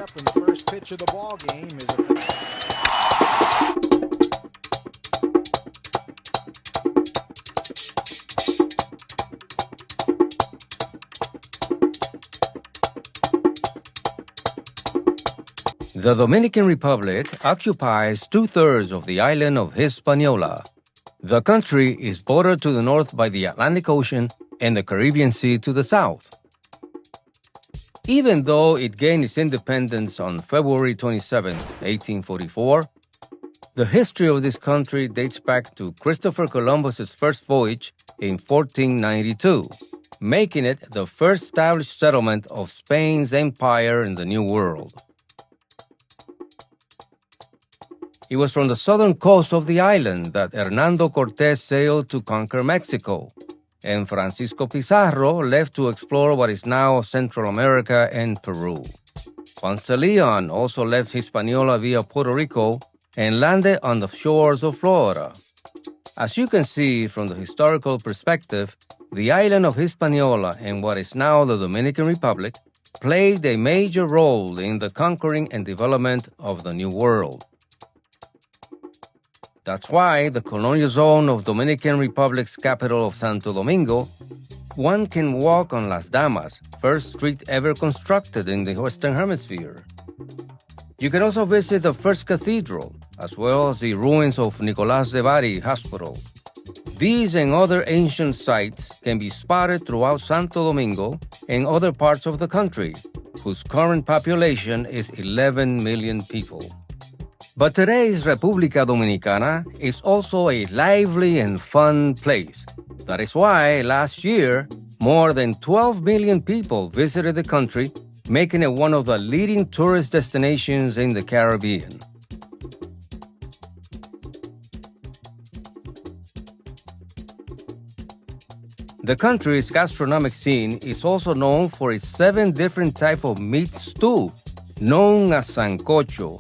up, and the first pitch of the ball game is The Dominican Republic occupies two-thirds of the island of Hispaniola. The country is bordered to the north by the Atlantic Ocean and the Caribbean Sea to the south. Even though it gained its independence on February 27, 1844, the history of this country dates back to Christopher Columbus's first voyage in 1492, making it the first established settlement of Spain's empire in the New World. It was from the southern coast of the island that Hernando Cortés sailed to conquer Mexico, and Francisco Pizarro left to explore what is now Central America and Peru. Ponce de Leon also left Hispaniola via Puerto Rico and landed on the shores of Florida. As you can see from the historical perspective, the island of Hispaniola and what is now the Dominican Republic played a major role in the conquering and development of the New World. That's why the colonial zone of Dominican Republic's capital of Santo Domingo, one can walk on Las Damas, first street ever constructed in the Western Hemisphere. You can also visit the first cathedral, as well as the ruins of Nicolás de Bari Hospital. These and other ancient sites can be spotted throughout Santo Domingo and other parts of the country, whose current population is 11 million people. But today's República Dominicana is also a lively and fun place. That is why last year, more than 12 million people visited the country, making it one of the leading tourist destinations in the Caribbean. The country's gastronomic scene is also known for its 7 different types of meat stew, known as sancocho.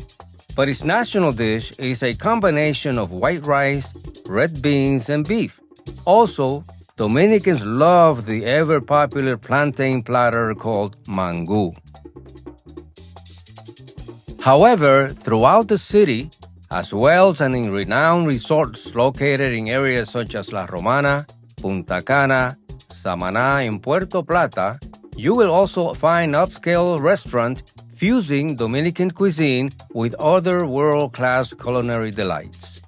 But its national dish is a combination of white rice, red beans, and beef. Also, Dominicans love the ever-popular plantain platter called mangú. However, throughout the city, as well as in renowned resorts located in areas such as La Romana, Punta Cana, Samaná, and Puerto Plata, you will also find upscale restaurants fusing Dominican cuisine with other world-class culinary delights.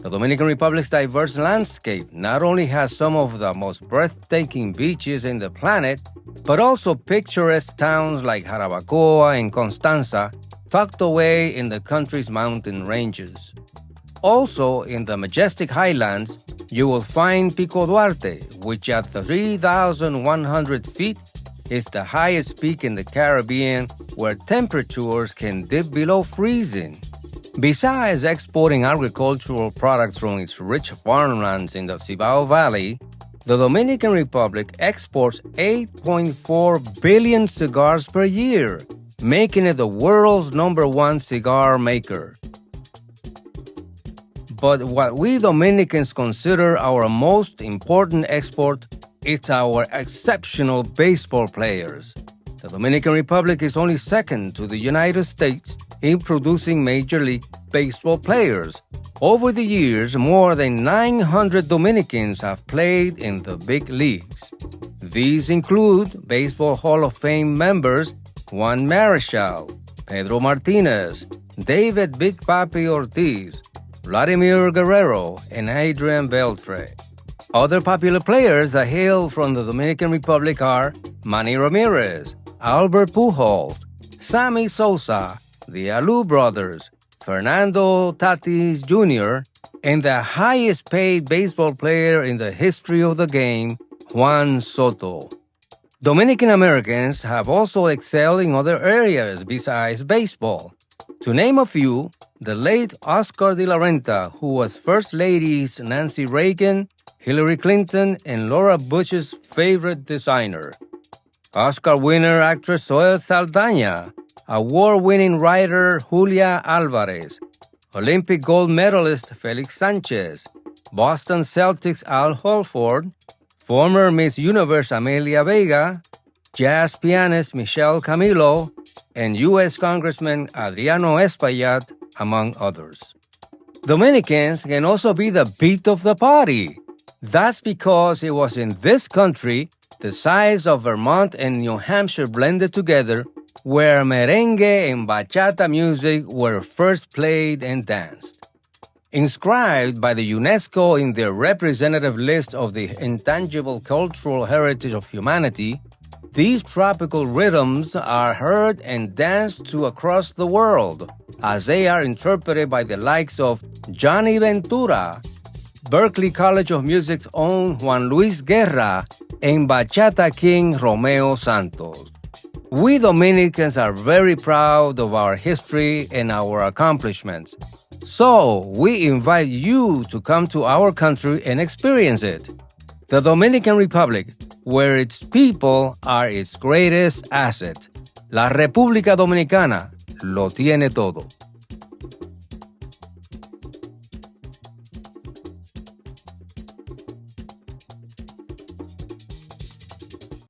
The Dominican Republic's diverse landscape not only has some of the most breathtaking beaches in the planet, but also picturesque towns like Jarabacoa and Constanza, tucked away in the country's mountain ranges. Also, in the majestic highlands, you will find Pico Duarte, which at 3,100 feet is the highest peak in the Caribbean where temperatures can dip below freezing. Besides exporting agricultural products from its rich farmlands in the Cibao Valley, the Dominican Republic exports 8.4 billion cigars per year, making it the world's #1 cigar maker. But what we Dominicans consider our most important export is our exceptional baseball players. The Dominican Republic is only second to the United States in producing Major League Baseball players. Over the years, more than 900 Dominicans have played in the big leagues. These include Baseball Hall of Fame members Juan Marichal, Pedro Martinez, David Big Papi Ortiz, Vladimir Guerrero, and Adrian Beltre. Other popular players that hail from the Dominican Republic are Manny Ramirez, Albert Pujols, Sammy Sosa, the Alou brothers, Fernando Tatis Jr., and the highest-paid baseball player in the history of the game, Juan Soto. Dominican Americans have also excelled in other areas besides baseball. To name a few, the late Oscar de la Renta, who was First Lady's Nancy Reagan, Hillary Clinton, and Laura Bush's favorite designer. Oscar winner actress Zoe Saldaña, award-winning writer Julia Alvarez, Olympic gold medalist Felix Sanchez, Boston Celtics Al Horford, former Miss Universe Amelia Vega, jazz pianist Michel Camilo, and U.S. Congressman Adriano Espaillat, among others. Dominicans can also be the beat of the party. That's because it was in this country, the size of Vermont and New Hampshire blended together, where merengue and bachata music were first played and danced. Inscribed by the UNESCO in their representative list of the intangible cultural heritage of humanity, these tropical rhythms are heard and danced to across the world, as they are interpreted by the likes of Johnny Ventura, Berklee College of Music's own Juan Luis Guerra, and Bachata King Romeo Santos. We Dominicans are very proud of our history and our accomplishments. So, we invite you to come to our country and experience it. The Dominican Republic, where its people are its greatest asset. La República Dominicana lo tiene todo.